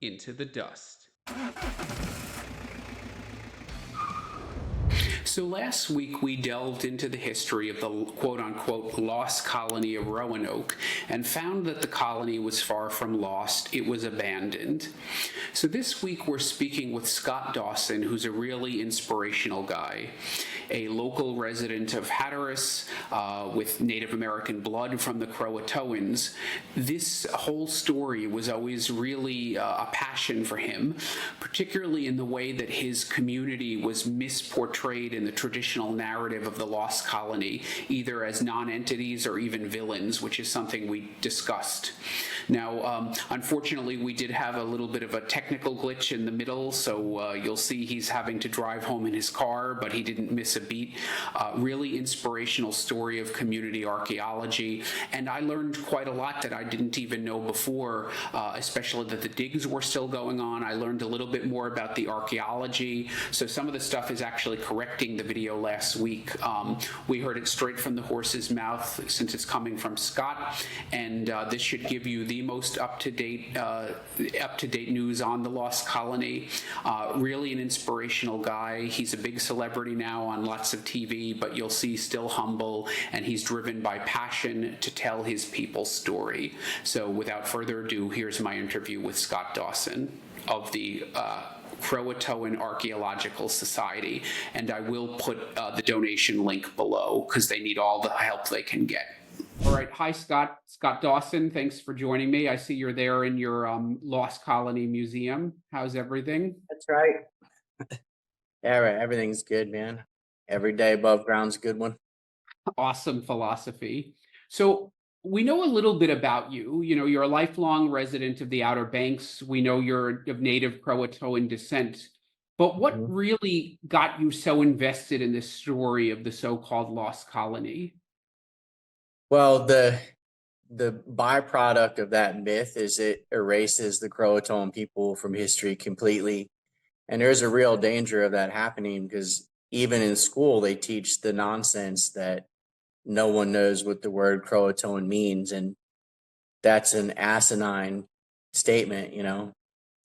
into the dust. So last week we delved into the history of the quote-unquote Lost Colony of Roanoke and found that the colony was far from lost, it was abandoned. So this week we're speaking with Scott Dawson, who's a really inspirational guy, a local resident of Hatteras with Native American blood from the Croatoans. This whole story was always really a passion for him, particularly in the way that his community was misportrayed in the traditional narrative of the lost colony, either as non-entities or even villains, which is something we discussed. Now, unfortunately, we did have a little bit of a technical glitch in the middle, so you'll see he's having to drive home in his car, but he didn't miss a beat. Really inspirational story of community archaeology, and I learned quite a lot that I didn't even know before, especially that the digs were still going on. I learned a little bit more about the archaeology, so some of the stuff is actually correcting the video last week. We heard it straight from the horse's mouth since it's coming from Scott, and this should give you the most up-to-date news on the Lost Colony. Really an inspirational guy. He's a big celebrity now on lots of TV, but you'll see still humble, and he's driven by passion to tell his people's story. So without further ado, here's my interview with Scott Dawson of the Croatoan Archaeological Society, and I will put the donation link below because they need all the help they can get. All right. Hi, Scott. Scott Dawson. Thanks for joining me. I see you're there in your Lost Colony Museum. How's everything? That's right. Yeah, right. Everything's good, man. Every day above ground's a good one. Awesome philosophy. So we know a little bit about you. You know, you're a lifelong resident of the Outer Banks. We know you're of native Croatoan descent. But what really got you so invested in this story of the so-called Lost Colony? Well, the byproduct of that myth is it erases the Croatoan people from history completely. And there's a real danger of that happening because even in school, they teach the nonsense that no one knows what the word Croatoan means. And that's an asinine statement, you know.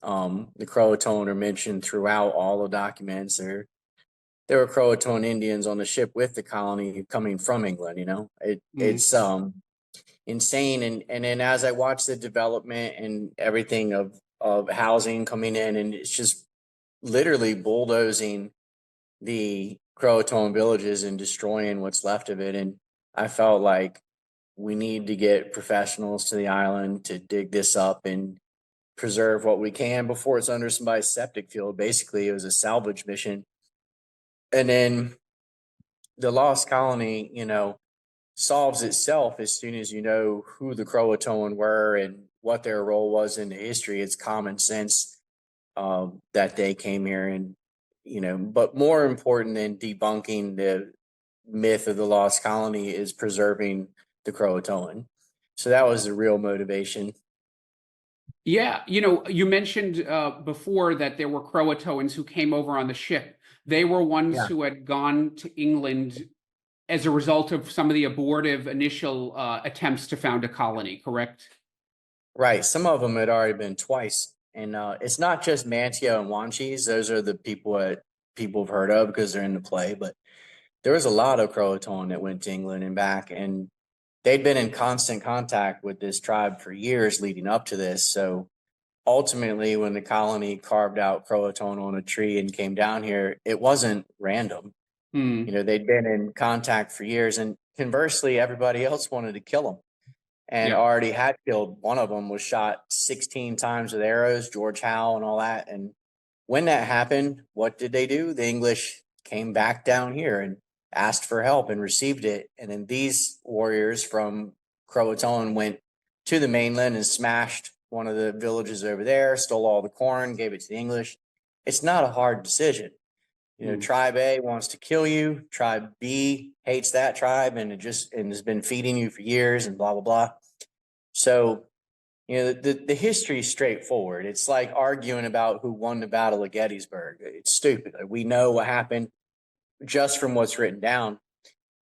The Croatoan are mentioned throughout all the documents. There were Croatoan Indians on the ship with the colony coming from England, you know. It's insane. And then as I watch the development and everything of housing coming in, and it's just literally bulldozing the Croatoan villages and destroying what's left of it. And I felt like we need to get professionals to the island to dig this up and preserve what we can before it's under somebody's septic field. Basically, it was a salvage mission. And then the Lost Colony, you know, solves itself as soon as you know who the Croatoan were and what their role was in the history. It's common sense that they came here, and you know, but more important than debunking the myth of the Lost Colony is preserving the Croatoan. So that was the real motivation. Yeah, you know, you mentioned before that there were Croatoans who came over on the ship. They were ones who had gone to England as a result of some of the abortive initial attempts to found a colony, correct? Right. Some of them had already been twice. And it's not just Manteo and Wanchis. Those are the people that people have heard of because they're in the play. But there was a lot of Croatoan that went to England and back. And they'd been in constant contact with this tribe for years leading up to this. So ultimately, when the colony carved out Croatoan on a tree and came down here, it wasn't random. You know, they'd been in contact for years. And conversely, everybody else wanted to kill them and already had killed. One of them was shot 16 times with arrows, George Howe and all that. And when that happened, what did they do? The English came back down here and asked for help and received it. And then these warriors from Croatoan went to the mainland and smashed one of the villages over there, stole all the corn, gave it to the English. It's not a hard decision. You know, tribe A wants to kill you. Tribe B hates that tribe and has been feeding you for years and blah, blah, blah. So, you know, the history is straightforward. It's like arguing about who won the Battle of Gettysburg. It's stupid. We know what happened just from what's written down.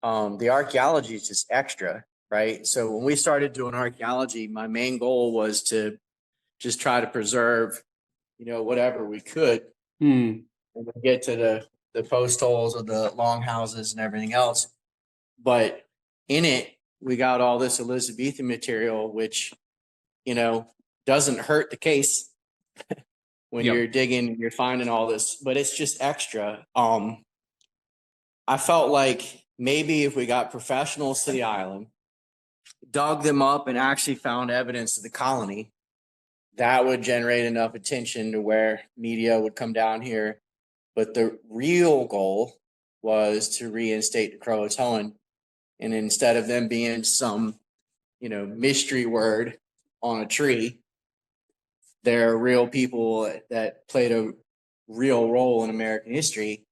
The archaeology is just extra, right? So when we started doing archaeology, my main goal was to just try to preserve whatever we could, Hmm. and we get to the post holes of the longhouses and everything else. But in it, we got all this Elizabethan material, which, doesn't hurt the case when Yep. you're digging, you're finding all this, but it's just extra. I felt like maybe if we got professionals to the island, dug them up and actually found evidence of the colony, that would generate enough attention to where media would come down here. But the real goal was to reinstate the Croatoan. And instead of them being some, mystery word on a tree, they're real people that played a real role in American history.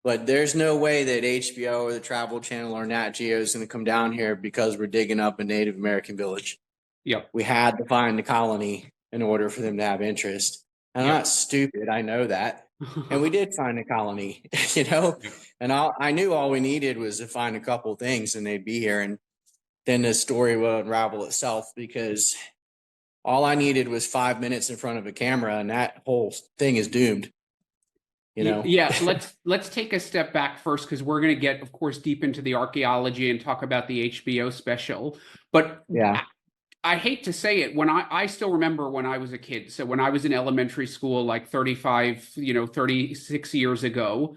But there's no way that HBO or the Travel Channel or Nat Geo is going to come down here because we're digging up a Native American village. Yep. We had to find the colony in order for them to have interest. I'm not stupid. I know that. And we did find a colony, and I knew all we needed was to find a couple things and they'd be here. And then the story will unravel itself, because all I needed was 5 minutes in front of a camera and that whole thing is doomed. Yeah, let's take a step back first, because we're going to get, of course, deep into the archaeology and talk about the HBO special. But Yeah. I hate to say it, when I still remember when I was a kid. So when I was in elementary school, like 36 years ago,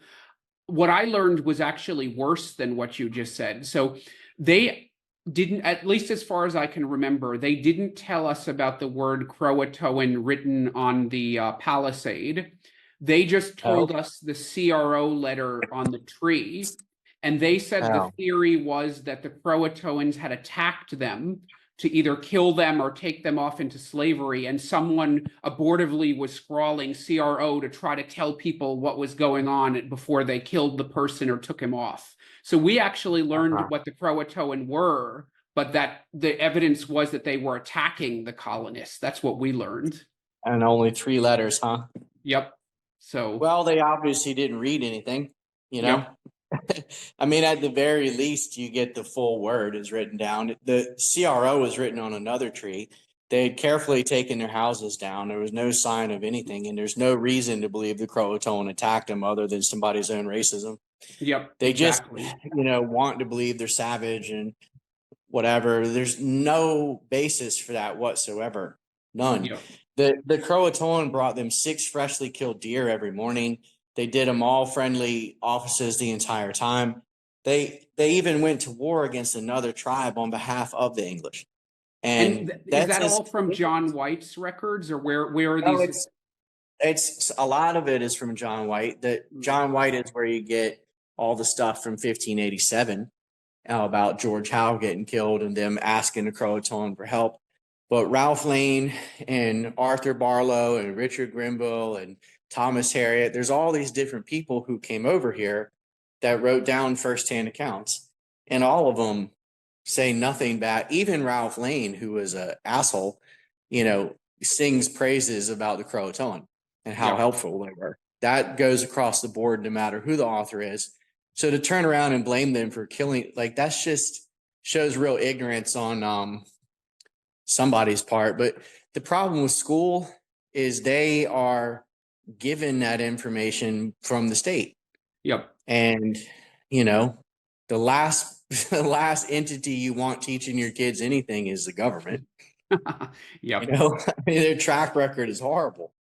what I learned was actually worse than what you just said. So they didn't, at least as far as I can remember, they didn't tell us about the word Croatoan written on the palisade. They just told us the CRO letter on the tree. And they said the theory was that the Croatoans had attacked them to either kill them or take them off into slavery. And someone abortively was scrawling CRO to try to tell people what was going on before they killed the person or took him off. So we actually learned what the Croatoan were, but that the evidence was that they were attacking the colonists. That's what we learned. And only 3 letters, huh? Yep. So, well, they obviously didn't read anything, Yep. I mean, at the very least, you get the full word is written down. The CRO was written on another tree. They had carefully taken their houses down. There was no sign of anything, and there's no reason to believe the Croatoan attacked them other than somebody's own racism. Yep. They exactly. just, want to believe they're savage and whatever. There's no basis for that whatsoever. None. Yep. The Croatoan brought them 6 freshly killed deer every morning. They did them all friendly offices the entire time. They even went to war against another tribe on behalf of the English. And is that all from John White's records, or where are these? It's a lot of it is from John White. That John White is where you get all the stuff from 1587 about George Howe getting killed and them asking the Croatoan for help. But Ralph Lane and Arthur Barlow and Richard Grimble and Thomas Harriot, there's all these different people who came over here that wrote down firsthand accounts, and all of them say nothing bad. Even Ralph Lane, who was an asshole, sings praises about the Croatoan and how helpful they were. That goes across the board no matter who the author is. So to turn around and blame them for killing, that's just shows real ignorance on somebody's part. But the problem with school is they are given that information from the state. Yep. And, the last entity you want teaching your kids anything is the government. Yep. Their track record is horrible.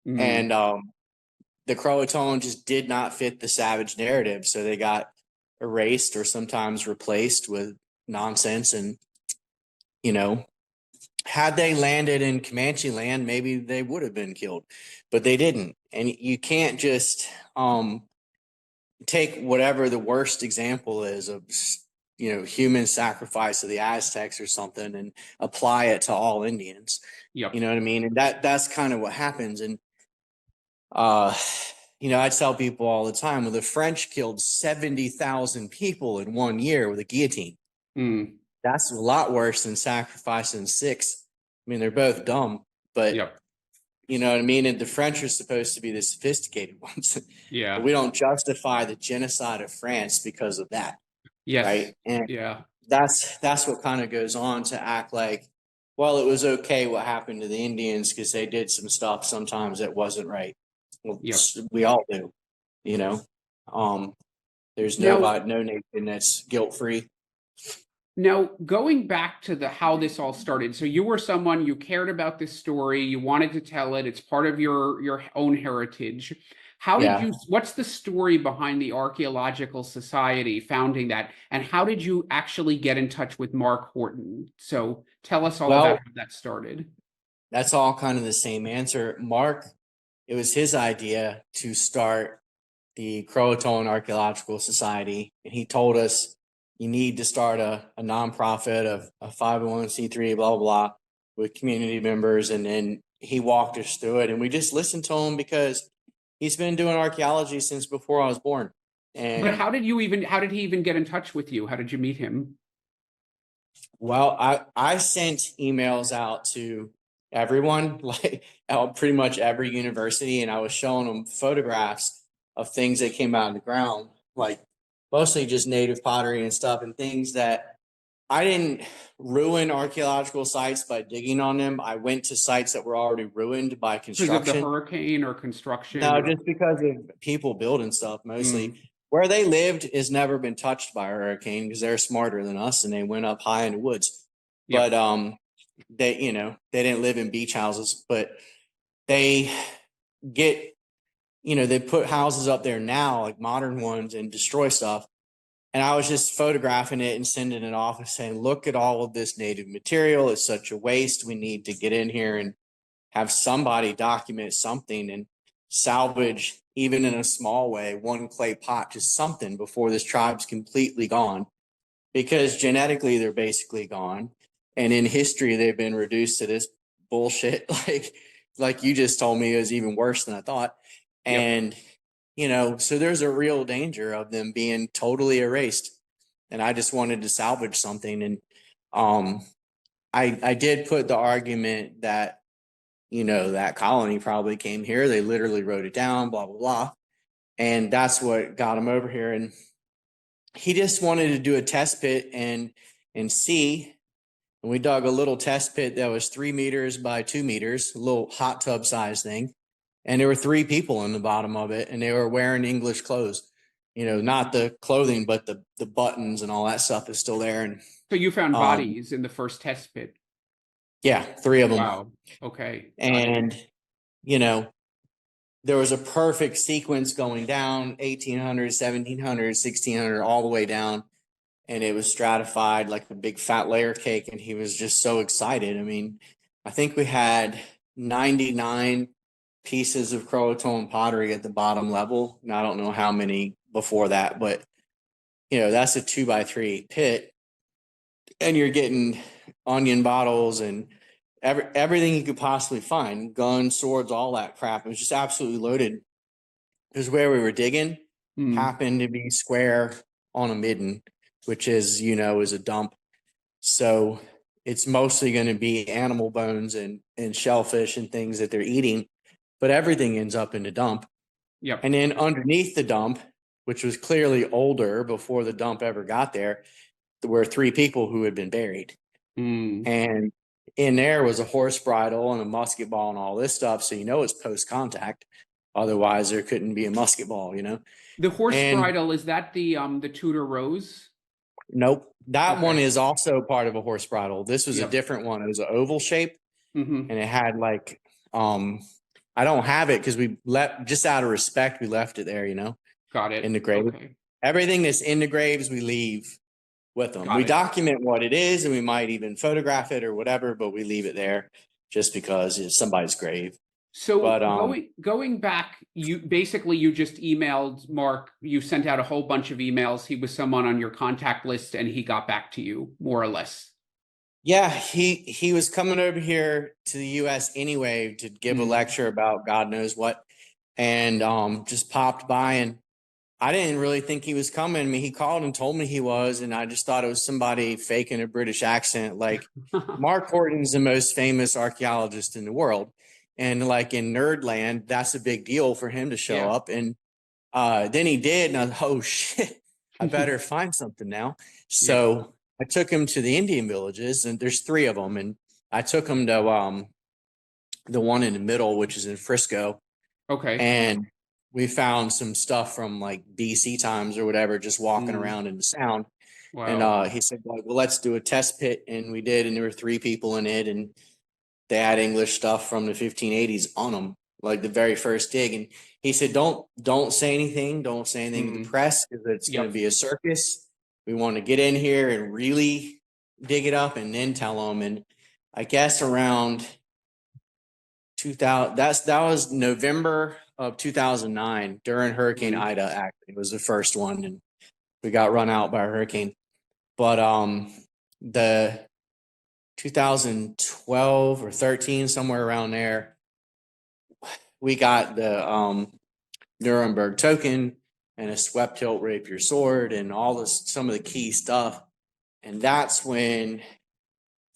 And the Croatoan just did not fit the savage narrative. So they got erased or sometimes replaced with nonsense. And, had they landed in Comanche land, maybe they would have been killed, but they didn't. And you can't just take whatever the worst example is of, human sacrifice of the Aztecs or something and apply it to all Indians. Yep. You know what I mean? And that's kind of what happens. And, I tell people all the time, well, the French killed 70,000 people in 1 year with a guillotine. That's a lot worse than sacrificing 6. I mean, they're both dumb, but you know what I mean? And the French are supposed to be the sophisticated ones. Yeah. But we don't justify the genocide of France because of that. Yes. Right. And that's what kind of goes on to act like, well, it was okay what happened to the Indians because they did some stuff sometimes that wasn't right. Well, Yep. we all do, you know. Um, there's Now, no nation that's guilt free. Now, going back to the how this all started, so you were someone, you cared about this story, you wanted to tell it, it's part of your own heritage. How did Yeah. you, what's the story behind the Archaeological Society founding that, and how did you actually get in touch with Mark Horton? So tell us all about Well, how that started. that's all kind of the same answer. Mark, it was his idea to start the Croatoan Archaeological Society, and he told us you need to start a nonprofit of a 501c3, blah, blah, blah, with community members. And then he walked us through it, and we just listened to him because he's been doing archaeology since before I was born. But And how did he even get in touch with you? How did you meet him? well, I sent emails out to everyone, like pretty much every university, and I was showing them photographs of things that came out of the ground, like mostly just native pottery and stuff, and things that I didn't ruin archaeological sites by digging on them. I went to sites that were already ruined by Because of the construction. hurricane or construction No, or just because of people building stuff mostly. Mm, Where they lived has never been touched by a hurricane because they're smarter than us and they went up high in the woods. yep. But they, they didn't live in beach houses, but they get, they put houses up there now, like modern ones, and destroy stuff. And I was just photographing it and sending it off and saying, look at all of this native material. It's such a waste. We need to get in here and have somebody document something and salvage, even in a small way, one clay pot, just something before this tribe's completely gone. Because genetically, they're basically gone. And in history, they've been reduced to this bullshit. Like you just told me, it was even worse than I thought. Yep. And, so there's a real danger of them being totally erased. And I just wanted to salvage something. And I did put the argument that that colony probably came here. They literally wrote it down, blah, blah, blah. And that's what got him over here. And he just wanted to do a test pit and see. And we dug a little test pit that was 3 meters by 2 meters, a little hot tub size thing. And there were 3 people in the bottom of it, and they were wearing English clothes. Not the clothing, but the buttons and all that stuff is still there. And So you found um, bodies in the first test pit. yeah, 3 of them. Wow. Okay. Got it. And you know, there was a perfect sequence going down 1800, 1700, 1600, all the way down. And it was stratified like a big fat layer cake. And he was just so excited. I mean, I think we had 99 pieces of Croatoan pottery at the bottom level. And I don't know how many before that, but that's a 2x3 pit. And you're getting onion bottles and everything you could possibly find, guns, swords, all that crap. It was just absolutely loaded. Because where we were digging happened to be square on a midden, which is a dump. So it's mostly going to be animal bones and shellfish and things that they're eating, but everything ends up in the dump. Yep. And then underneath the dump, which was clearly older before the dump ever got there, there were 3 people who had been buried. And in there was a horse bridle and a musket ball and all this stuff. So it's post contact. Otherwise, there couldn't be a musket ball, The horse And bridle, is that the Tudor rose? nope, that one Okay. is also part of a horse bridle. This was a Yep. different one. It was an oval shape, Mm-hmm. and it had like I don't have it because we left just out of respect. We left it there, Got in it. the grave. Okay. Everything that's in the graves, we leave with them. We Got it. document what it is, and we might even photograph it or whatever, but we leave it there just because it's somebody's grave. So But going back, you just emailed Mark, you sent out a whole bunch of emails. He was someone on your contact list and he got back to you, more or less. yeah, he was coming over here to the US anyway to give a lecture about God knows what, and just popped by, and I didn't really think he was coming. I mean, he called and told me he was, and I just thought it was somebody faking a British accent. Like, Mark Horton's the most famous archaeologist in the world. And like in Nerdland, that's a big deal for him to show Yeah. up. And then he did, and I was, oh shit, I better find something now. Yep. So I took him to the Indian villages, and there's 3 of them. And I took them to the one in the middle, which is in Frisco, Okay. and we found some stuff from like BC times or whatever, just walking Mm, around in the sound. And wow. he said, like, well, let's do a test pit, and we did, and there were 3 people in it, and they had English stuff from the 1580s on them, like the very first dig. And he said, don't say anything, don't say anything to the Mm, press, because it's going to yep. be a circus. We want to get in here and really dig it up and then tell them. And I guess around 2000, that was November of 2009 during Hurricane Mm, Ida. Actually, it was the first one, and we got run out by a hurricane. But the 2012 or 13, somewhere around there, we got the Nuremberg token and a swept hilt rapier sword and all this, some of the key stuff. And that's when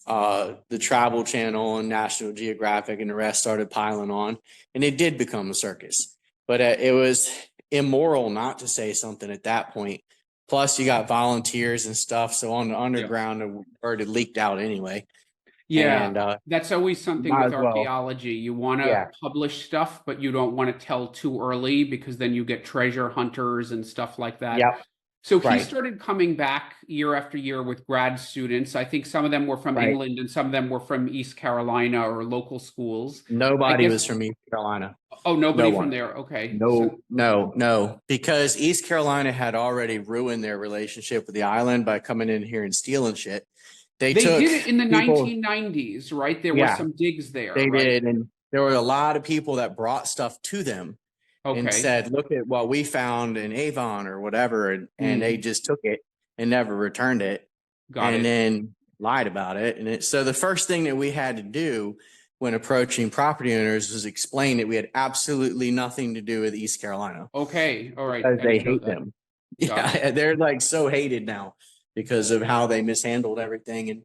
the Travel Channel and National Geographic and the rest started piling on, and it did become a circus. But it was immoral not to say something at that point. Plus, you got volunteers and stuff. So on the yep. underground, the word had leaked out anyway. Yeah, And that's always something might with as well. archaeology. You want to Yeah. publish stuff, but you don't want to tell too early because then you get treasure hunters and stuff like that. Yep. So he Right. started coming back year after year with grad students. I think some of them were from Right. England and some of them were from East Carolina or local schools. I Nobody was guess, from East Carolina. oh, No nobody from one. there. Okay. So No, because East Carolina had already ruined their relationship with the island by coming in here and stealing shit. They they took did it in the people, 1990s, right? There were yeah, some digs there, they right? did. And there were a lot of people that brought stuff to them and Okay. said, look at what we found in Avon or whatever. And they Hmm. just took it and never returned it Got and it. then lied about it. So the first thing that we had to do when approaching property owners was explain that we had absolutely nothing to do with East Carolina Okay. All right. because I they didn't know hate that. them. Got it. Yeah, they're like so hated now because of how they mishandled everything. And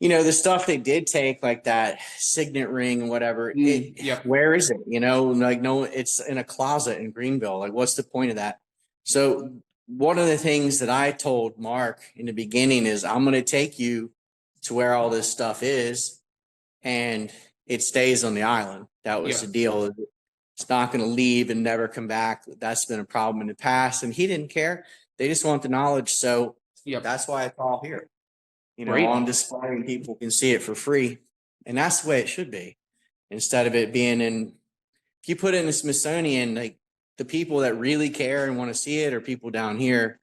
the stuff they did take, like that signet ring and whatever, Yep. where is it? Like, no, it's in a closet in Greenville. Like, what's the point of that? So one of the things that I told Mark in the beginning is I'm going to take you to where all this stuff is, and it stays on the island. That was the Yep. deal. It's not going to leave and never come back. That's been a problem in the past, and he didn't care. They just want the knowledge. So Yep. that's why it's all here, Great. on display, and people can see it for free. And that's the way it should be. Instead of it being if you put it in the Smithsonian, like the people that really care and want to see it are people down here,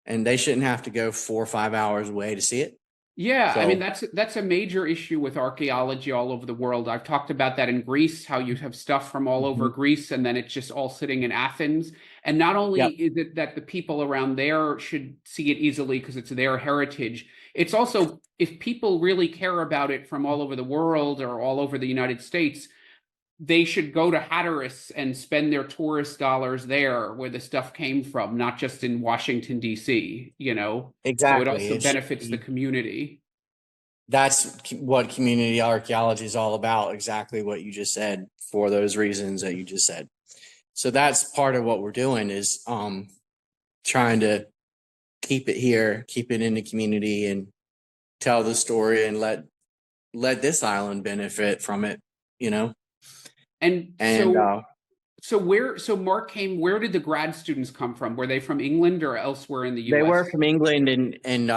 and they shouldn't have to go 4 or 5 hours away to see it. Yeah, I mean So, that's a major issue with archaeology all over the world. I've talked about that in Greece, how you have stuff from all over mhm. Greece and then it's just all sitting in Athens. And not only Yep, is it that the people around there should see it easily because it's their heritage, it's also if people really care about it from all over the world or all over the United States, they should go to Hatteras and spend their tourist dollars there where the stuff came from, not just in Washington, D.C., you know? So it exactly. also It should benefits the be. community. That's what community archaeology is all about. Exactly what you just said, for those reasons that you just said. So that's part of what we're doing is trying to keep it here, keep it in the community, and tell the story, and let this island benefit from it. You know, And and so Mark came, where did the grad students come from? Were they from England or elsewhere in the they were US? from England, and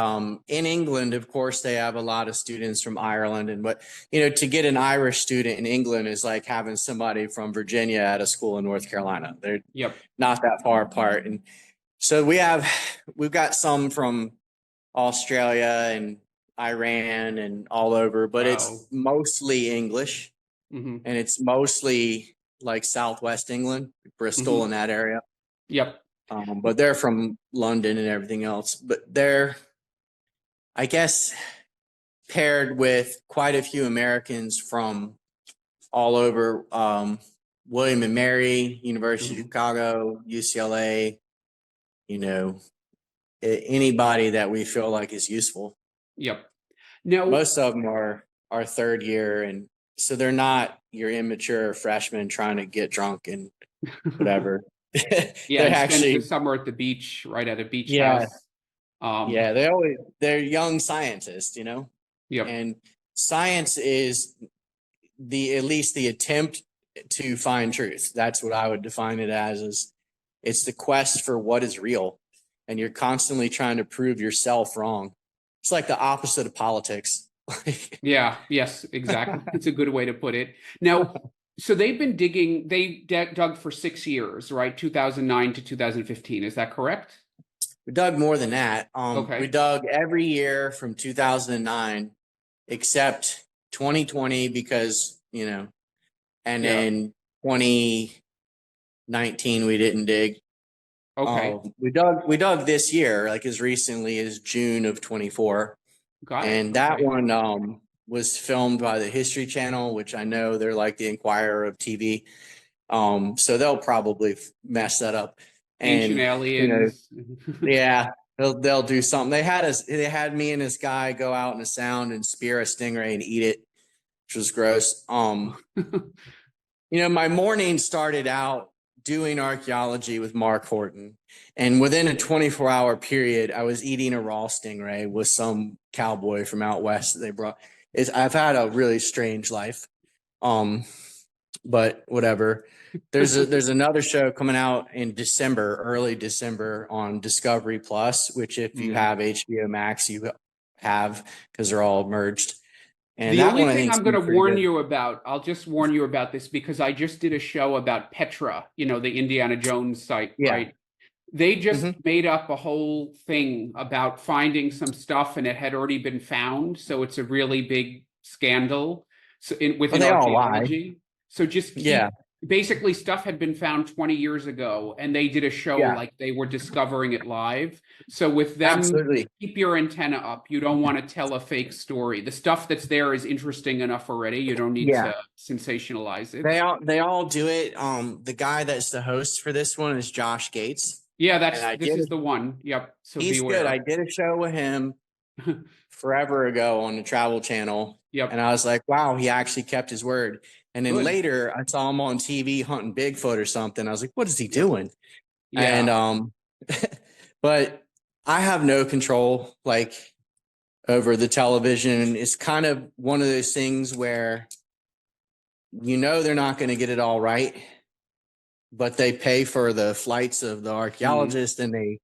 in England, of course, they have a lot of students from Ireland. And but to get an Irish student in England is like having somebody from Virginia at a school in North Carolina. They're Yep. not that far apart. And so we've got some from Australia and Iran and all over, but it's Wow. mostly English, Hmm. and it's mostly like Southwest England, Bristol, in Hmm. that area. Yep. But they're from London and everything else. But they're, I guess, paired with quite a few Americans from all over. William and Mary, University of Hmm. Chicago, UCLA. You know, anybody that we feel like is useful. Yep. Now, Most of them are third year, and so they're not your immature freshmen trying to get drunk and whatever. yeah, They're and spend the actually, summer at the beach, right at a beach yeah, house. Um, yeah, they're young scientists, yep. and science is at least the attempt to find truth. That's what I would define it as, is it's the quest for what is real. And you're constantly trying to prove yourself wrong. It's like the opposite of politics. Yeah, yes, exactly. It's a good way to put it. Now, so they've been digging, dug for 6 years, right? 2009 to 2015. Is that correct? We dug more than that. Okay. We dug every year from 2009 except 2020 because, and Yeah. then 2019 we didn't dig. Okay. We dug this year, like as recently as June of 24. Got it. And that Okay. one was filmed by the History Channel, which I know they're like the Inquirer of TV. So they'll probably mess that up. Ancient And aliens. yeah, they'll do something. They had me and this guy go out in the sound and spear a stingray and eat it, which was gross. My morning started out doing archaeology with Mark Horton. And within a 24-hour period, I was eating a raw stingray with some cowboy from out west that they brought. I've had a really strange life. But whatever. There's another show coming out in December, early December, on Discovery Plus, which if you have HBO Max, you have, because they're all merged. And the that only one, I thing think, I'm going to warn you about, I'll just warn you about this because I just did a show about Petra, the Indiana Jones site, Yeah. right? They just made up a whole thing about finding some stuff and it had already been found. So it's a really big scandal within they all lie. archaeology. So just basically stuff had been found 20 years ago and they did a show like they were discovering it live. So with them, Absolutely. Keep your antenna up. You don't want to tell a fake story. The stuff that's there is interesting enough already. You don't need to sensationalize it. They all do it. The guy that's the host for this one is Josh Gates. Yeah, this is the one. Yep. So he's beware. good. I did a show with him forever ago on the Travel Channel. Yep. And I was like, wow, he actually kept his word. And then later I saw him on TV hunting Bigfoot or something. I was like, what is he doing? Yeah. And but I have no control over the television. It's kind of one of those things where they're not going to get it all right, but they pay for the flights of the archaeologist and they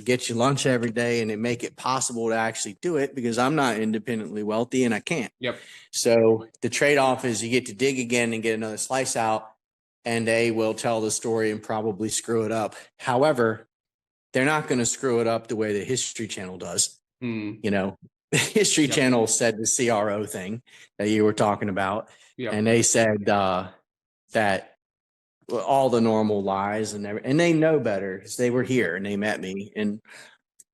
get you lunch every day and they make it possible to actually do it because I'm not independently wealthy and I can't. Yep. So the trade-off is you get to dig again and get another slice out and they will tell the story and probably screw it up. However, they're not going to screw it up the way the History Channel does. The History Channel said the CRO thing that you were talking about. And they said that all the normal lies and everything, and they know better because they were here and they met me and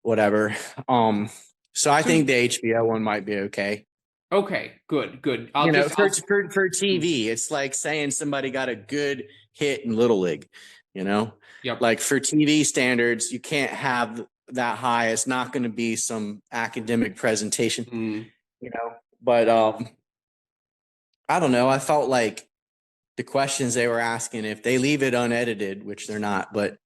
whatever. So I think the HBO one might be okay. Okay, good. For TV, it's like saying somebody got a good hit in Little League, like for TV standards, you can't have that high. It's not going to be some academic presentation, but I don't know. I felt like the questions they were asking, if they leave it unedited, which they're not, but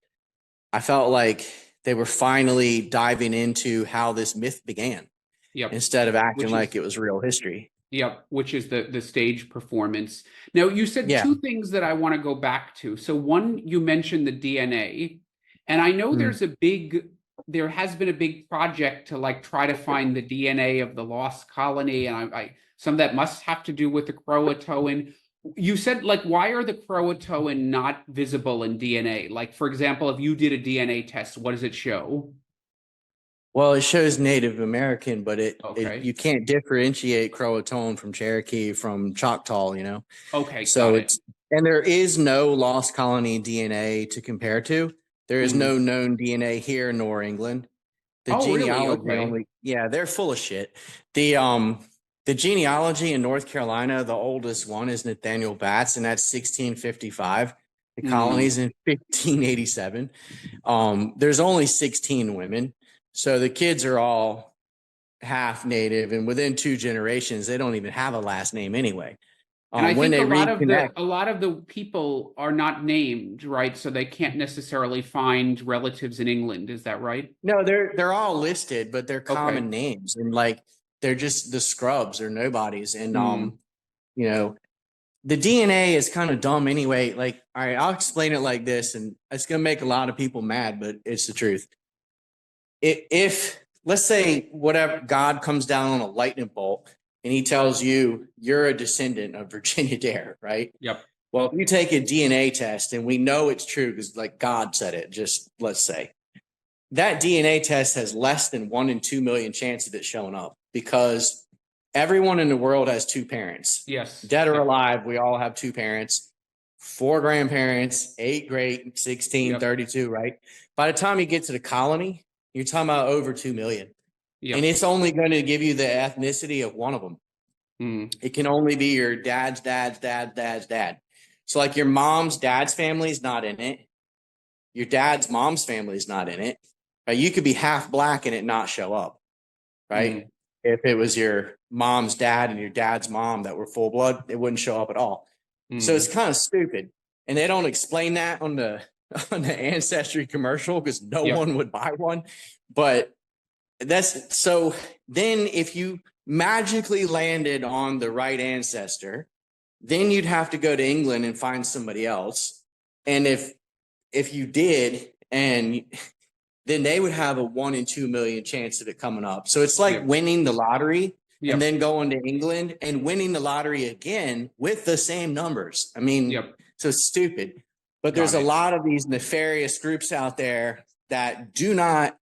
I felt like they were finally diving into how this myth began instead of acting like it was real history. Yep, which is the stage performance. Now, you said two things that I want to go back to. So one, you mentioned the DNA, and I know there has been a big project to try to find the DNA of the lost colony, and some of that must have to do with the Croatoan. You said, why are the Croatoan not visible in DNA? For example, if you did a DNA test, what does it show? Well, it shows Native American, but you can't differentiate Croatoan from Cherokee from Choctaw, Okay, so and there is no lost colony DNA to compare to. There is no known DNA here nor England. The genealogy really? Okay. they're full of shit. The genealogy in North Carolina, the oldest one is Nathaniel Batts, and that's 1655. The colony's in 1587. There's only 16 women. So the kids are all half native, and within 2 generations, they don't even have a last name anyway. And I think a lot of the people are not named, right? So they can't necessarily find relatives in England. Is that right? No, they're all listed, but they're common names. And they're just the scrubs or nobodies. And, Mm. you know, the DNA is kind of dumb anyway. Like, all right, I'll explain it like this, and it's going to make a lot of people mad, but it's the truth. If let's say whatever God comes down on a lightning bolt and he tells you you're a descendant of Virginia Dare, right? Yep. Well, if you take a DNA test and we know it's true because like God said it, just let's say that DNA test has less than 1 in 2 million chance of it showing up because everyone in the world has two parents. Yes. Dead or Yep. alive, we all have two parents, 4 grandparents, 8 great, 16, Yep. 32, right? By the time you get to the colony, you're talking about over 2 million. Yep. And it's only going to give you the ethnicity of one of them. Mm. It can only be your dad's dad. So like your mom's dad's family is not in it. Your dad's mom's family is not in it. Right? You could be half black and it not show up, right? Mm. If it was your mom's dad and your dad's mom that were full blood, it wouldn't show up at all. So it's kind of stupid. And they don't explain that on the Ancestry commercial because no Yep. one would buy one. But that's so then if you magically landed on the right ancestor, then you'd have to go to England and find somebody else. And if you did, and then they would have a 1 in 2 million chance of it coming up. So it's like Yep. winning the lottery Yep. and then going to England and winning the lottery again with the same numbers. I mean, Yep. so stupid. But there's Got a it. lot of these nefarious groups out there that do not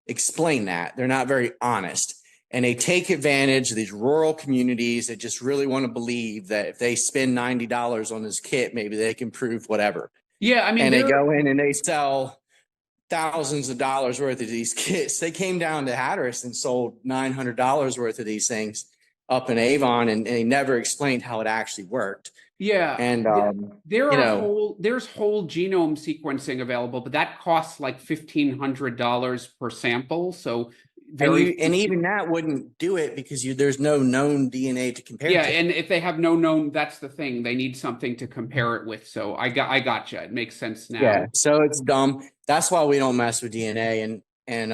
explain that. They're not very honest. And they take advantage of these rural communities that just really want to believe that if they spend $90 on this kit, maybe they can prove whatever. Yeah, I mean, And they go in and they sell thousands of dollars worth of these kits. They came down to Hatteras and sold $900 worth of these things up in Avon, and they never explained how it actually worked. yeah, And there you are know, there's whole genome sequencing available, but that costs like $1,500 per sample. So very and even that wouldn't do it because there's no known DNA to compare yeah, to. and if they have no known, that's the thing. They need something to compare it with. So I gotcha. It makes sense now. Yeah, so it's dumb. That's why we don't mess with DNA, and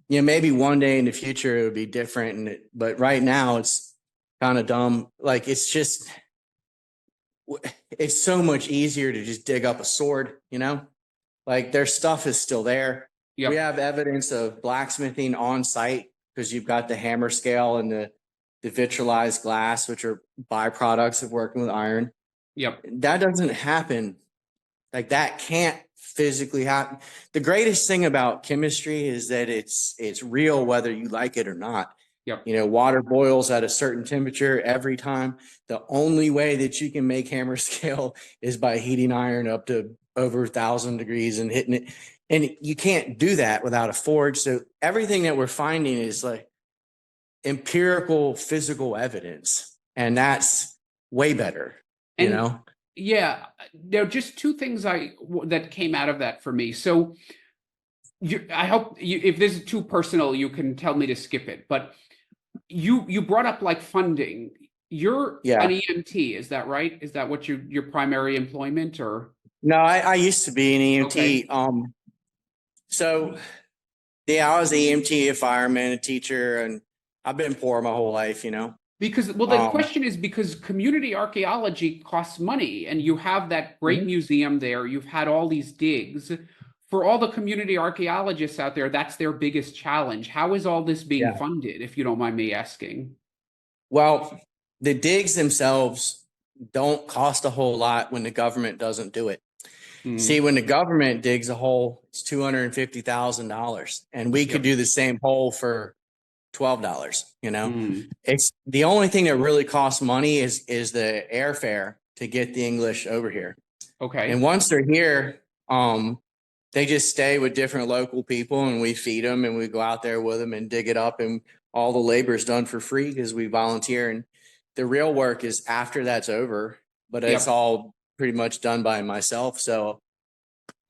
you know, maybe one day in the future it would be different, but right now it's kind of dumb. Like it's just it's so much easier to just dig up a sword, you know? Like their stuff is still there. Yep. We have evidence of blacksmithing on site because you've got the hammer scale and the vitralized glass, which are byproducts of working with iron. Yep. That doesn't happen. Like that can't physically happen. The greatest thing about chemistry is that it's real whether you like it or not. Yep. You know, water boils at a certain temperature every time. The only way that you can make hammer scale is by heating iron up to over 1,000 degrees and hitting it. And you can't do that without a forge. So everything that we're finding is like empirical physical evidence. And that's way better, you know? Yeah, there are just two things that came out of that for me. So I hope if this is too personal, you can tell me to skip it. But you brought up like funding. You're an EMT, is that right? Is that what your primary employment or? No, I used to be an EMT. Okay. So yeah, I was an EMT, a fireman, a teacher, and I've been poor my whole life, you know. Because, well, the question is because community archaeology costs money, and you have that great museum there. You've had all these digs. For all the community archaeologists out there, that's their biggest challenge. How is all this being funded, if you don't mind me asking? Well, the digs themselves don't cost a whole lot when the government doesn't do it. See, when the government digs a hole, it's $250,000, and we could do the same hole for $12. You know, it's the only thing that really costs money is the airfare to get the English over here. Okay. And once they're here, they just stay with different local people, and we feed them, and we go out there with them and dig it up, and all the labor is done for free because we volunteer. And the real work is after that's over, but it's all pretty much done by myself. So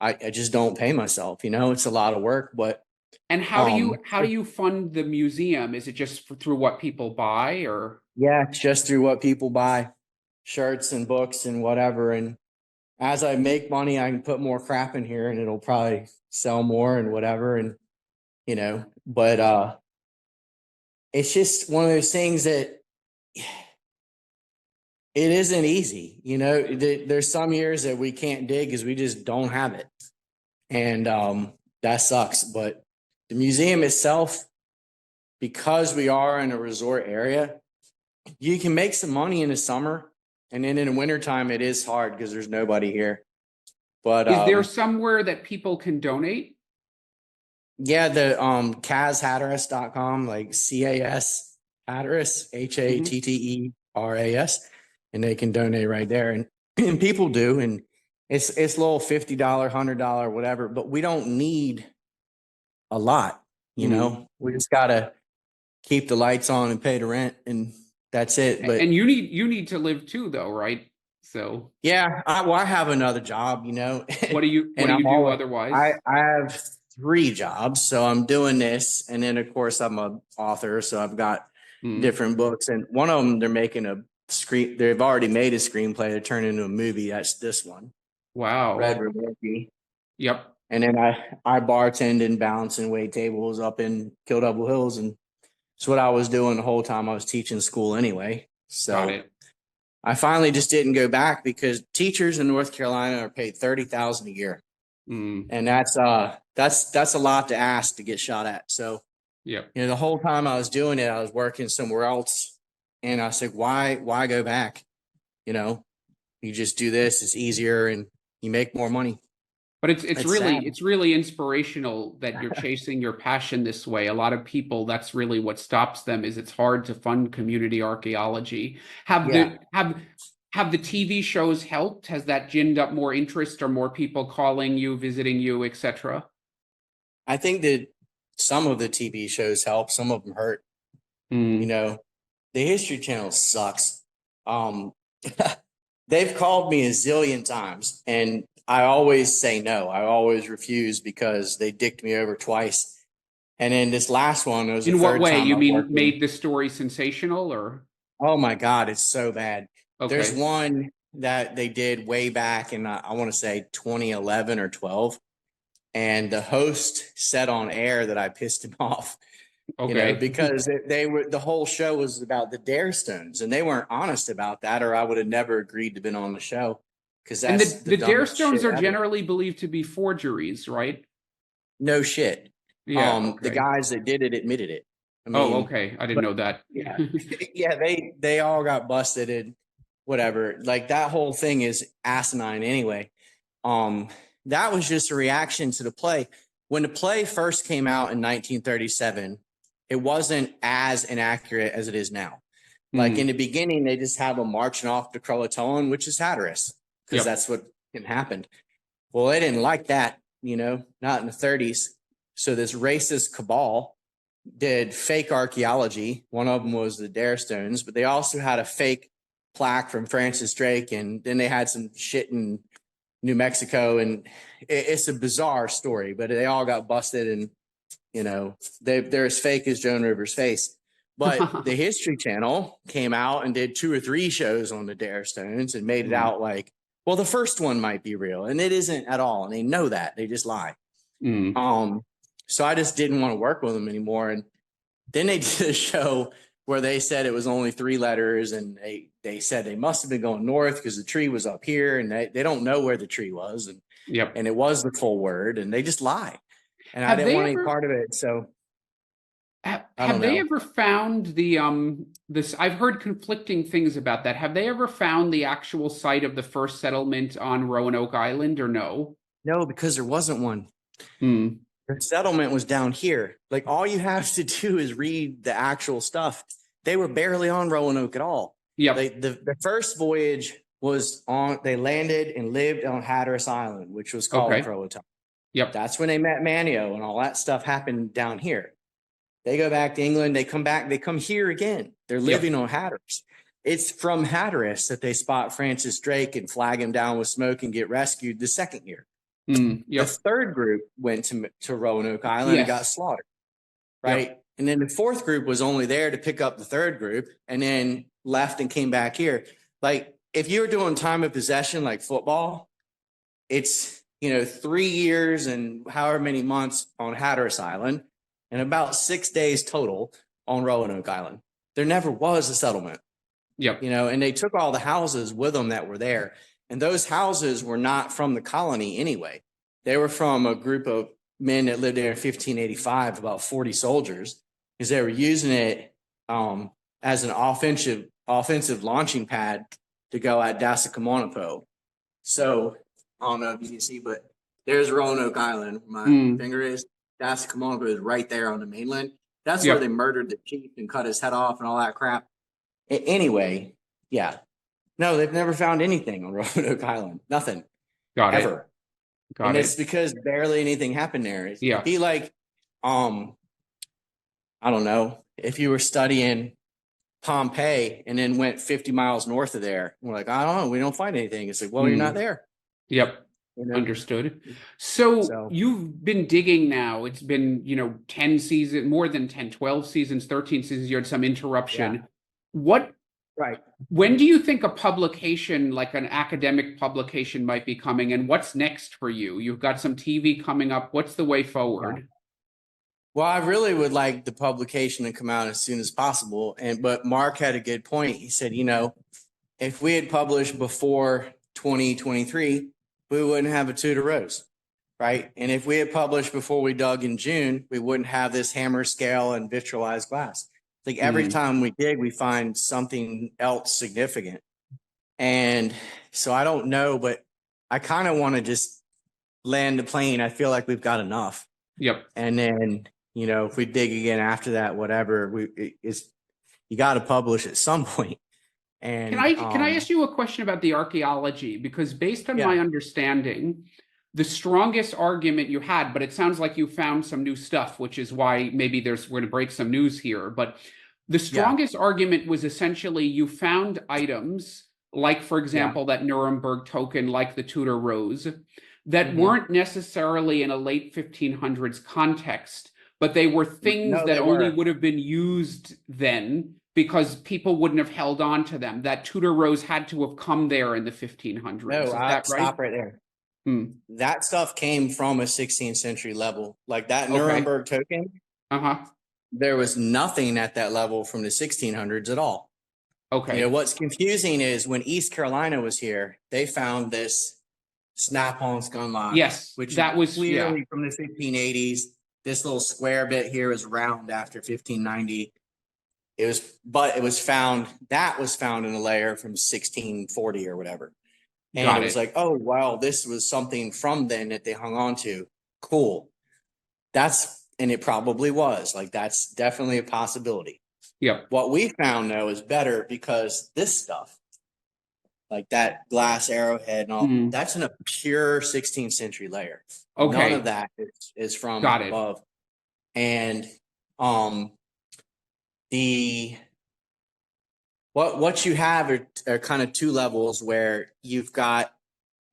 I just don't pay myself, you know, it's a lot of work, but. And how do you fund the museum? Is it just through what people buy or? Yeah, it's just through what people buy, shirts and books and whatever. And as I make money, I can put more crap in here and it'll probably sell more and whatever. And, you know, but, it's just one of those things that it isn't easy. There's some years that we can't dig because we just don't have it. And that sucks. But the museum itself, because we are in a resort area, you can make some money in the summer. And then in the wintertime, it is hard because there's nobody here. But Is there somewhere that people can donate? yeah, the CASHatteras.com, like CAS Hatteras, HATTERAS, and they can donate right there. And people do, and it's a little $50, $100, whatever, but we don't need a lot, We just gotta keep the lights on and pay the rent, and that's it. But And you need to live too, though, right? So yeah, I have another job, what do you and do otherwise? I have 3 jobs. So I'm doing this. And then of course I'm an author. So I've got different books, and one of them, they've already made a screenplay to turn into a movie. That's this one. Wow. Red River. Yep. And then I bartend and balance and wait tables up in Kill Double Hills. And it's what I was doing the whole time I was teaching school anyway. So Got it. I finally just didn't go back because teachers in North Carolina are paid $30,000 a year. And that's a lot to ask to get shot at. So, yeah, the whole time I was doing it, I was working somewhere else, and I said, why go back? You just do this. It's easier and you make more money. But it's really inspirational that you're chasing your passion this way. A lot of people, that's really what stops them, is it's hard to fund community archaeology. Have the TV shows helped? Has that ginned up more interest, or more people calling you, visiting you, etc.? I think that some of the TV shows help, some of them hurt. The History Channel sucks. They've called me a zillion times, and I always say no. I always refuse because they dicked me over twice. And then this last one, it was in what way? You mean made the story sensational, or? Oh my God, it's so bad. Okay. There's one that they did way back in, I want to say 2011 or 12. And the host said on air that I pissed him off. Okay. Because the whole show was about the Dare Stones, and they weren't honest about that, or I would have never agreed to been on the show. Because that's the Dare Stones are generally believed to be forgeries, right? No shit. Yeah. The guys that did it admitted it. Okay. I didn't know that. Yeah. Yeah, they all got busted and whatever. Like, that whole thing is asinine anyway. That was just a reaction to the play. When the play first came out in 1937, it wasn't as inaccurate as it is now. Like, in the beginning, they just have them marching off to Croatoan, which is Hatteras, because that's what happened. Well, they didn't like that, not in the 30s. So this racist cabal did fake archaeology. One of them was the Dare Stones, but they also had a fake plaque from Francis Drake, and then they had some shit in New Mexico, and it's a bizarre story, but they all got busted, and they're as fake as Joan Rivers' face. But the History Channel came out and did 2 or 3 shows on the Dare Stones and made it out like, well, the first one might be real, and it isn't at all, and they know that. They just lie. So I just didn't want to work with them anymore. And then they did a show where they said it was only 3 letters, and they said they must have been going north because the tree was up here, and they don't know where the tree was, and it was the full word, and they just lie. And I didn't want any part of it. So have they ever found the this? I've heard conflicting things about that. Have they ever found the actual site of the first settlement on Roanoke Island, or no? No, because there wasn't one. The settlement was down here. Like, all you have to do is read the actual stuff. They were barely on Roanoke at all. Yeah. The first voyage was they landed and lived on Hatteras Island, which was called Croatoan. Yep. That's when they met Manio, and all that stuff happened down here. They go back to England. They come back. They come here again. They're living on Hatteras. It's from Hatteras that they spot Francis Drake and flag him down with smoke and get rescued the second year. The third group went to Roanoke Island and got slaughtered, right? And then the fourth group was only there to pick up the third group, and then left and came back here. Like, if you were doing time of possession like football, it's 3 years and however many months on Hatteras Island, and about 6 days total. on Roanoke Island. There never was a settlement, Yep. and they took all the houses with them that were there. And those houses were not from the colony anyway. They were from a group of men that lived there in 1585, about 40 soldiers, because they were using it as an offensive launching pad to go at Dasakamanapo. So I don't know if you can see, but there's Roanoke Island. My finger is. Dasakamanapo is right there on the mainland. That's where they murdered the chief and cut his head off and all that crap. Anyway, yeah. No, they've never found anything on Roanoke Island. Nothing. Ever. It's because barely anything happened there. It'd be like, I don't know, if you were studying Pompeii and then went 50 miles north of there. We're like, I don't know, we don't find anything. It's like, well, you're not there. Yep. Understood. So you've been digging now. It's been, 10 seasons, more than 10, 12 seasons, 13 seasons. You had some interruption. When do you think a publication, like an academic publication, might be coming, and what's next for you? You've got some TV coming up. What's the way forward? Well, I really would like the publication to come out as soon as possible. But Mark had a good point. He said, if we had published before 2023, we wouldn't have a Tudor Rose, right? And if we had published before we dug in June, we wouldn't have this hammer scale and vitralized glass. Like every time we dig, we find something else significant. And so I don't know, but I kind of want to just land the plane. I feel like we've got enough. Yep. And then, if we dig again after that, whatever, you got to publish at some point. And can I ask you a question about the archaeology? Because based on my understanding, the strongest argument you had, but it sounds like you found some new stuff, which is why maybe we're going to break some news here. But the strongest argument was essentially you found items like, for example, that Nuremberg token, like the Tudor Rose, that weren't necessarily in a late 1500s context, but they were things that only would have been used then because people wouldn't have held on to them. That Tudor Rose had to have come there in the 1500s. No, Is that right? Stop right there. That stuff came from a 16th century level, like that Nuremberg token. There was nothing at that level from the 1600s at all. Okay. What's confusing is when East Carolina was here, they found this snap-on gun line. Yes, which that was clearly from the 1580s. This little square bit here is round after 1590. It was found in a layer from 1640 or whatever. And it was like, oh, wow, this was something from then that they hung on to. Cool. And it probably was. Like, that's definitely a possibility. Yeah. What we found, though, is better because this stuff, like that glass arrowhead and all, that's in a pure 16th century layer. Okay. None of that is from above. And what you have are kind of two levels where you've got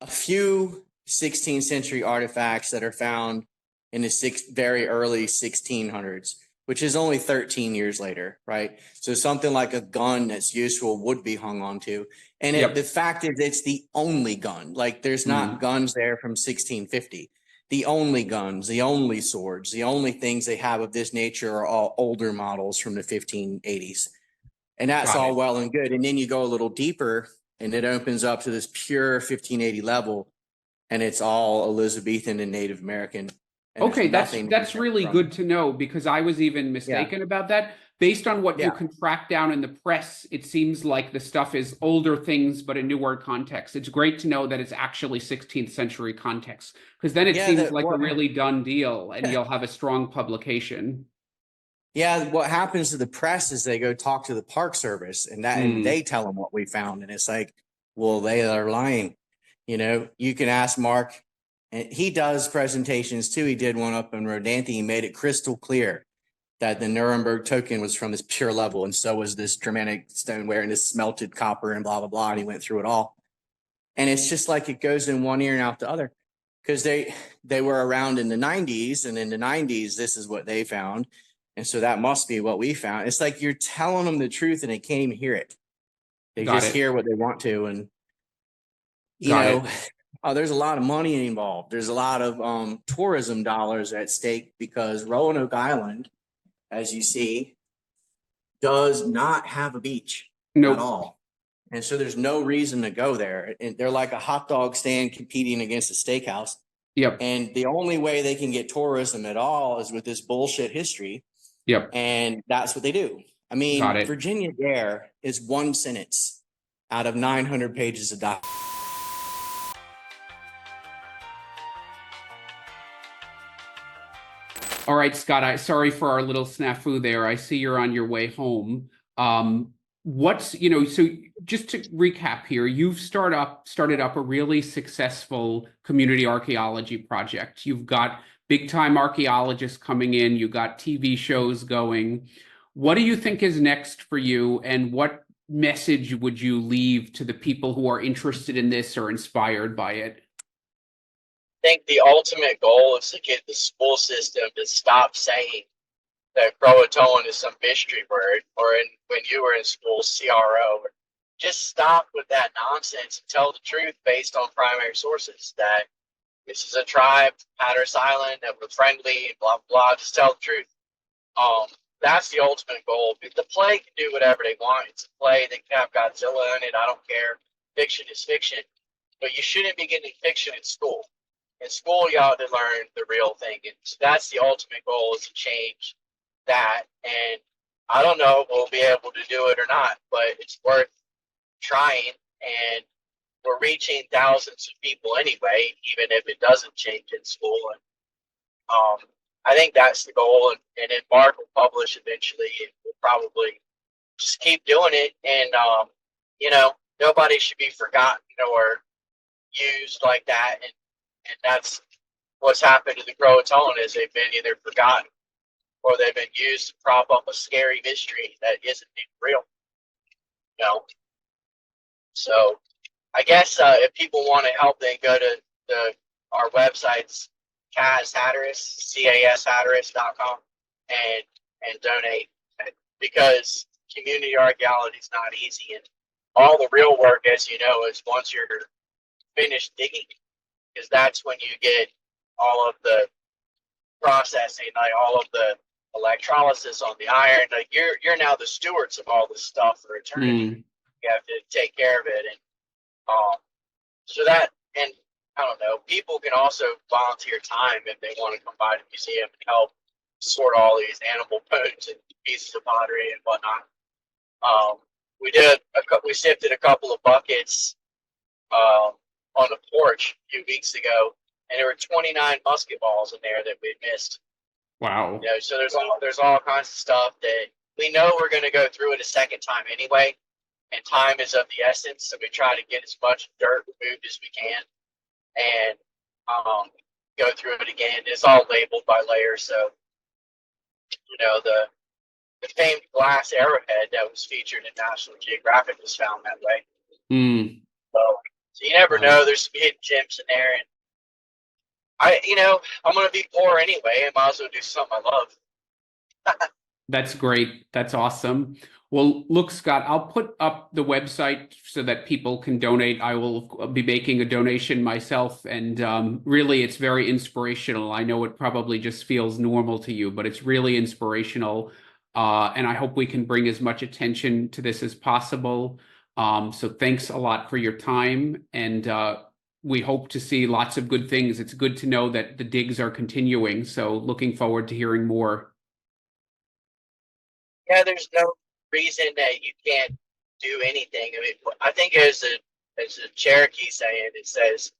a few 16th century artifacts that are found in the very early 1600s, which is only 13 years later, right? So something like a gun that's useful would be hung on to. And the fact is it's the only gun. Like there's not guns there from 1650. The only guns, the only swords, the only things they have of this nature are all older models from the 1580s. And that's all well and good. And then you go a little deeper and it opens up to this pure 1580 level. And it's all Elizabethan and Native American. Okay, that's really good to know because I was even mistaken about that. Based on what you can track down in the press, it seems like the stuff is older things, but a newer context. It's great to know that it's actually 16th century context because then it seems like a really done deal and you'll have a strong publication. Yeah, what happens to the press is they go talk to the Park Service and they tell them what we found. And it's like, well, they are lying. You can ask Mark. And he does presentations too. He did one up in Rodanthe. He made it crystal clear that the Nuremberg token was from this pure level. And so was this Germanic stoneware and this smelted copper and blah, blah, blah. And he went through it all. And it's just like it goes in one ear and out the other because they were around in the 90s. And in the 90s, this is what they found. And so that must be what we found. It's like you're telling them the truth and they can't even hear it. They just hear what they want to. And, there's a lot of money involved. There's a lot of tourism dollars at stake because Roanoke Island, as you see, does not have a beach at Nope. all. And so there's no reason to go there. And they're like a hot dog stand competing against a steakhouse. Yep. And the only way they can get tourism at all is with this bullshit history. Yep. And that's what they do. I mean, Got it. Virginia Dare is one sentence out of 900 pages of document. All right, Scott, sorry for our little snafu there. I see you're on your way home. So just to recap here, you've started up a really successful community archaeology project. You've got big time archaeologists coming in, you got TV shows going. What do you think is next for you, and what message would you leave to the people who are interested in this or inspired by it? I think the ultimate goal is to get the school system to stop saying that Croatoan is some mystery word, or when you were in school, CRO. Just stop with that nonsense and tell the truth based on primary sources, that this is a tribe, Hatteras Island, that we're friendly, blah, blah. Just tell the truth. That's the ultimate goal. The play can do whatever they want. It's a play. They can have Godzilla in it. I don't care. Fiction is fiction. But you shouldn't be getting fiction in school. In school, you ought to learn the real thing. And so that's the ultimate goal, is to change that. And I don't know if we'll be able to do it or not, but it's worth trying. And we're reaching thousands of people anyway, even if it doesn't change in school. And I think that's the goal. And then Mark will publish eventually, and we'll probably just keep doing it. And nobody should be forgotten or used like that. And that's what's happened to the Croatoan, is they've been either forgotten or they've been used to prop up a scary mystery that isn't even real. So I guess if people want to help, they go to our websites, cashatteras.com, and donate, because community archaeology is not easy, and all the real work, as you know, is once you're finished digging, because that's when you get all of the processing, like all of the electrolysis on the iron. Like you're now the stewards of all this stuff for eternity. You have to take care of it, and so that, and I don't know, people can also volunteer time if they want to come by the museum and help sort all these animal bones and pieces of pottery and whatnot. We sifted a couple of buckets on the porch a few weeks ago, and there were 29 musket balls in there that we missed. Wow. So there's all kinds of stuff that we know we're going to go through it a second time anyway, and time is of the essence, so we try to get as much dirt removed as we can, and go through it again. It's all labeled by layers, so the famed glass arrowhead that was featured in National Geographic was found that way. So you never know. There's some hidden gems in there, and I'm going to be poor anyway. I might as well do something I love. That's great. That's awesome. Well, look, Scott, I'll put up the website so that people can donate. I will be making a donation myself, and really, it's very inspirational. I know it probably just feels normal to you, but it's really inspirational, and I hope we can bring as much attention to this as possible. So thanks a lot for your time, and we hope to see lots of good things. It's good to know that the digs are continuing, so looking forward to hearing more. Yeah, there's no reason that you can't do anything. I mean, I think as a Cherokee saying, it says,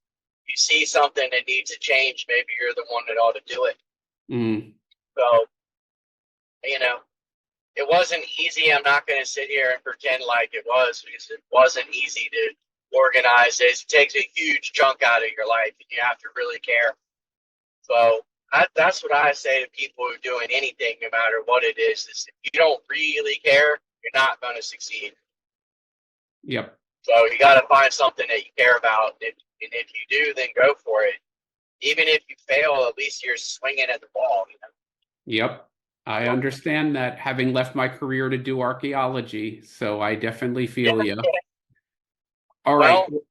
you see something that needs to change, maybe you're the one that ought to do it. So, it wasn't easy. I'm not going to sit here and pretend like it was, because it wasn't easy to organize this. It takes a huge chunk out of your life, and you have to really care. So that's what I say to people who are doing anything, no matter what it is if you don't really care, you're not going to succeed. Yep. So you got to find something that you care about, and if you do, then go for it. Even if you fail, at least you're swinging at the ball. Yep. I understand that, having left my career to do archaeology, so I definitely feel you. All right. Well,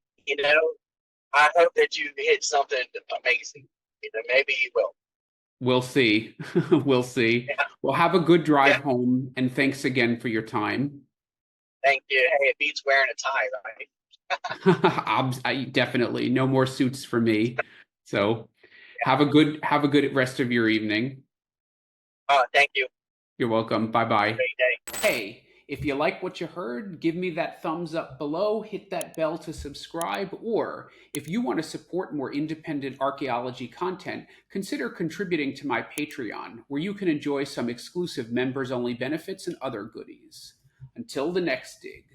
I hope that you hit something amazing. Maybe you will. We'll see. We'll see. Yeah, Well, have a good drive yeah. home, and thanks again for your time. Thank you. Hey, it beats wearing a tie, right? Definitely no more suits for me. So Yeah. have a good rest of your evening. Thank you. You're welcome. Bye bye. Great day. Hey, if you like what you heard, give me that thumbs up below, hit that bell to subscribe, or if you want to support more independent archaeology content, consider contributing to my Patreon, where you can enjoy some exclusive members only benefits and other goodies. Until the next dig.